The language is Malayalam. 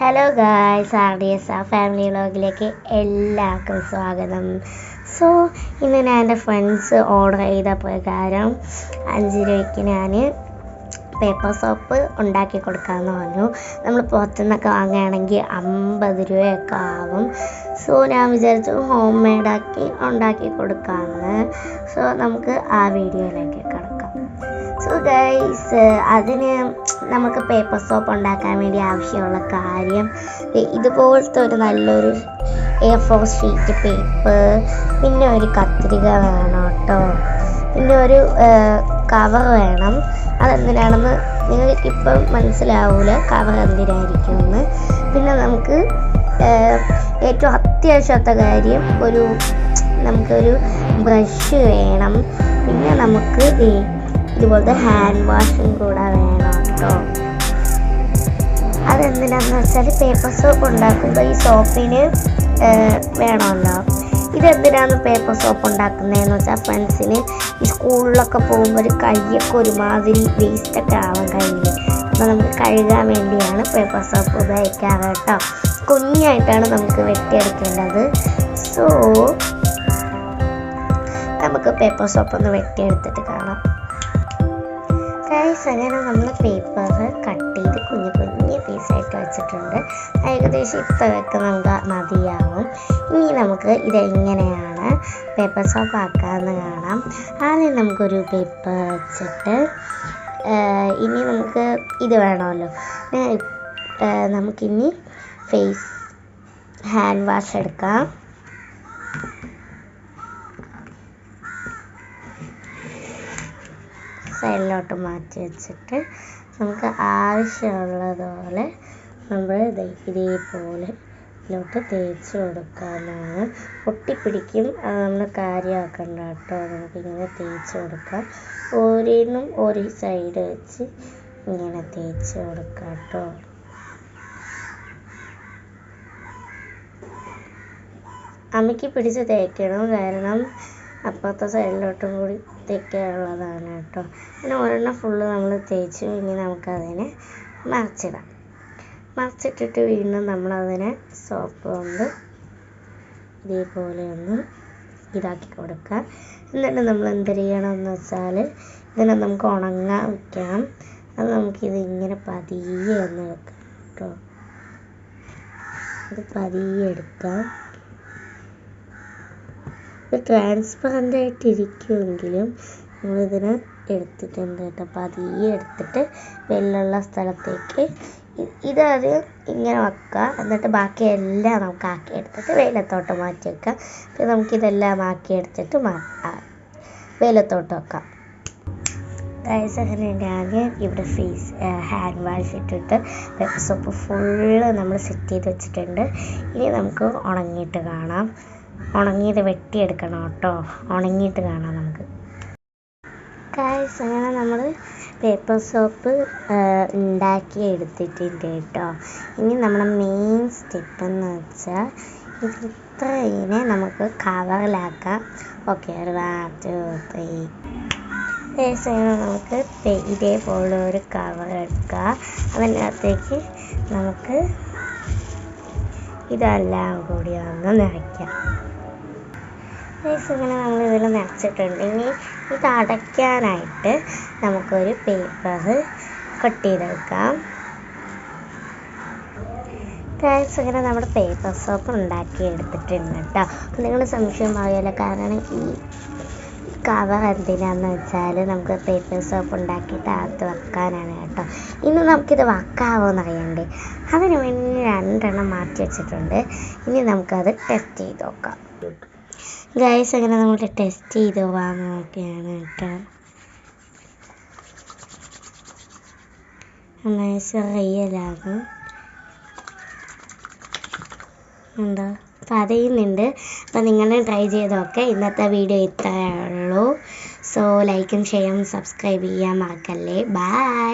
ഹലോ ഗായ്സ്, RDS ഫാമിലി വ്ളോഗിലേക്ക് എല്ലാവർക്കും സ്വാഗതം. സോ ഇന്ന് ഞാൻ എൻ്റെ ഫ്രണ്ട്സ് ഓർഡർ ചെയ്ത പ്രകാരം 5 രൂപയ്ക്ക് ഞാൻ പേപ്പർ സോപ്പ് ഉണ്ടാക്കി കൊടുക്കാമെന്ന് പറഞ്ഞു. നമ്മൾ പുറത്തുനിന്നൊക്കെ വാങ്ങുകയാണെങ്കിൽ 50 രൂപയൊക്കെ ആവും. സോ ഞാൻ വിചാരിച്ചു ഹോം മെയ്ഡാക്കി ഉണ്ടാക്കി കൊടുക്കാമെന്ന്. സോ നമുക്ക് ആ വീഡിയോയിലേക്ക് കിടക്കാം. സോ ഗൈസ്, അതിന് നമുക്ക് പേപ്പർ സോപ്പ് ഉണ്ടാക്കാൻ വേണ്ടി ആവശ്യമുള്ള കാര്യം ഇതുപോലത്തെ ഒരു നല്ലൊരു A4 ഷീറ്റ് പേപ്പർ, പിന്നെ ഒരു കത്രിക വേണം കേട്ടോ, പിന്നെ ഒരു കവർ വേണം. അതെന്തിനാണെന്ന് നിങ്ങൾക്കിപ്പം മനസ്സിലാവില്ല, കവർ എന്തിനായിരിക്കുമെന്ന്. പിന്നെ നമുക്ക് ഏറ്റവും അത്യാവശ്യത്തെ കാര്യം നമുക്കൊരു ബ്രഷ് വേണം. പിന്നെ നമുക്ക് ഇതുപോലത്തെ ഹാൻഡ് വാഷും കൂടെ വേണം കേട്ടോ. അതെന്തിനാന്ന് വെച്ചാൽ പേപ്പർ സോപ്പ് ഉണ്ടാക്കുമ്പോൾ ഈ സോപ്പിന് വേണമല്ലോ. ഇതെന്തിനാണ് പേപ്പർ സോപ്പ് ഉണ്ടാക്കുന്നതെന്ന് വെച്ചാൽ ഫ്രണ്ട്സിന് ഈ സ്കൂളിലൊക്കെ പോകുമ്പോൾ ഒരു കൈയൊക്കെ ഒരുമാതിരി വേസ്റ്റൊക്കെ ആവാൻ കയ്യിൽ. അപ്പോൾ നമുക്ക് കഴുകാൻ വേണ്ടിയാണ് പേപ്പർ സോപ്പ് ഉപയോഗിക്കാറ് കേട്ടോ. കുഞ്ഞായിട്ടാണ് നമുക്ക് വെട്ടിയെടുക്കേണ്ടത്. സോ നമുക്ക് പേപ്പർ സോപ്പ് ഒന്ന് വെട്ടിയെടുത്തിട്ട് കാണാം. ഗൈസ്, അങ്ങനെ നമ്മൾ പേപ്പർ കട്ട് ചെയ്ത് കുഞ്ഞു പീസായിട്ട് വെച്ചിട്ടുണ്ട്. ഏകദേശം ഇത്രയൊക്കെ നമുക്ക് മതിയാവും. ഇനി നമുക്ക് ഇതെങ്ങനെയാണ് പേപ്പർ സോപ്പ് ആക്കാമെന്ന് കാണാം. ആദ്യം നമുക്കൊരു പേപ്പർ വെച്ചിട്ട് ഇനി നമുക്ക് ഇത് വേണമല്ലോ. നമുക്കിനി ഹാൻഡ് വാഷ് എടുക്കാം. സൈഡിലോട്ട് മാറ്റി വെച്ചിട്ട് നമുക്ക് ആവശ്യമുള്ളതുപോലെ നമ്മൾ ഇതേപോലെ ഇതിലോട്ട് തേച്ച് കൊടുക്കാനാണ്. ഒട്ടിപ്പിടിക്കും, അത് നമ്മൾ കാര്യമാക്കണ്ട കേട്ടോ. നമുക്കിങ്ങനെ തേച്ച് കൊടുക്കാം. ഓരോന്നും ഒരു സൈഡ് വെച്ച് ഇങ്ങനെ തേച്ച് കൊടുക്കാം കേട്ടോ. അമ്മയ്ക്ക് പിടിച്ച് തേക്കണം, കാരണം അപ്പുറത്തെ സൈഡിലോട്ടും കൂടി തേക്കാനുള്ളതാണ് കേട്ടോ. അങ്ങനെ ഒരെണ്ണം ഫുള്ള് നമ്മൾ തേച്ചു. ഇനി നമുക്കതിനെ മറിച്ചിട്ടിട്ട് വീണ്ടും നമ്മളതിനെ സോപ്പ് കൊണ്ട് ഇതേപോലെ ഒന്ന് ഇതാക്കി കൊടുക്കാം. എന്നിട്ട് നമ്മൾ എന്ത് ചെയ്യണമെന്ന് വെച്ചാൽ ഇതിനെ നമുക്ക് ഉണങ്ങാൻ വയ്ക്കാം. അത് നമുക്കിത് ഇങ്ങനെ പതിയെ ഒന്ന് വെക്കാം കേട്ടോ. ഇത് പതിയെ എടുക്കാം. ഇത് ട്രാൻസ്പെറൻ്റ് ആയിട്ടിരിക്കുമെങ്കിലും നമ്മളിതിനെ എടുത്തിട്ടുണ്ട് കേട്ടോ. പതിയെ എടുത്തിട്ട് വെള്ളമുള്ള സ്ഥലത്തേക്ക് ഇതാദ്യം ഇങ്ങനെ വെക്കുക. എന്നിട്ട് ബാക്കിയെല്ലാം നമുക്ക് ആക്കിയെടുത്തിട്ട് വെയിലത്തോട്ട് മാറ്റി വെക്കാം. പിന്നെ നമുക്കിതെല്ലാം ആക്കിയെടുത്തിട്ട് വെയിലത്തോട്ട് വെക്കാം. ഗൈസ്, അങ്ങനെ ഞാൻ ഇവിടെ ഹാൻഡ് വാഷ് ഇട്ടിട്ട് പേപ്പർ സോപ്പ് ഫുള്ള് നമ്മൾ സെറ്റ് ചെയ്ത് വെച്ചിട്ടുണ്ട്. ഇനി നമുക്ക് ഉണങ്ങിയിട്ട് കാണാം. ഉണങ്ങിയത് വെട്ടിയെടുക്കണം കേട്ടോ. ഉണങ്ങിയിട്ട് കാണാം നമുക്ക്. ഗൈസ്, അങ്ങനെ നമ്മൾ പേപ്പർ സോപ്പ് ഉണ്ടാക്കി എടുത്തിട്ടുണ്ട് കേട്ടോ. ഇനി നമ്മുടെ മെയിൻ സ്റ്റെപ്പ് എന്ന് വെച്ചാൽ ഇത്രയിനെ നമുക്ക് കവറിലാക്കാം. ഓക്കെ, 1 2 3. ഗൈസ്, അങ്ങനെ നമുക്ക് ഇതേപോലെ ഒരു കവർ എടുക്കുക. അതിനകത്തേക്ക് നമുക്ക് ഇതെല്ലാം കൂടി ഒന്ന് നിറയ്ക്കാം. ഇങ്ങനെ നമ്മൾ ഇതിൽ നിറച്ചിട്ടുണ്ട്. ഇനി ഇത് അടയ്ക്കാനായിട്ട് നമുക്കൊരു പേപ്പർ കട്ട് ചെയ്തെടുക്കാം. ഗൈസ്, ഇങ്ങനെ നമ്മുടെ പേപ്പർ സോപ്പ് ഉണ്ടാക്കി എടുത്തിട്ടുണ്ട് കേട്ടോ. അപ്പം നിങ്ങൾ സംശയം പറയല്ലോ, കാരണം ഈ കവർ എന്തിനാന്ന് വെച്ചാൽ നമുക്ക് പേപ്പർ സോപ്പ് ഉണ്ടാക്കിയിട്ട് അകത്ത് വെക്കാനാണ് കേട്ടോ. ഇനി നമുക്കിത് വെക്കാവോന്ന് അറിയണ്ടേ, അതിന് വേണ്ടി 2 എണ്ണം മാറ്റി വെച്ചിട്ടുണ്ട്. ഇനി നമുക്കത് ടെസ്റ്റ് ചെയ്ത് നോക്കാം. ഗൈസ്, അങ്ങനെ നമ്മൾ ടെസ്റ്റ് ചെയ്ത് പോകാൻ നോക്കുകയാണ് കേട്ടോ. റിയലാണ് ഉണ്ടോ, പറയുന്നുണ്ട്. അപ്പോൾ നിങ്ങൾ ട്രൈ ചെയ്തൊക്കെ. ഇന്നത്തെ വീഡിയോ ഇത്രയേ ഉള്ളൂ. സോ ലൈക്കും ഷെയറും സബ്സ്ക്രൈബ് ചെയ്യാൻ മറക്കല്ലേ. ബൈ.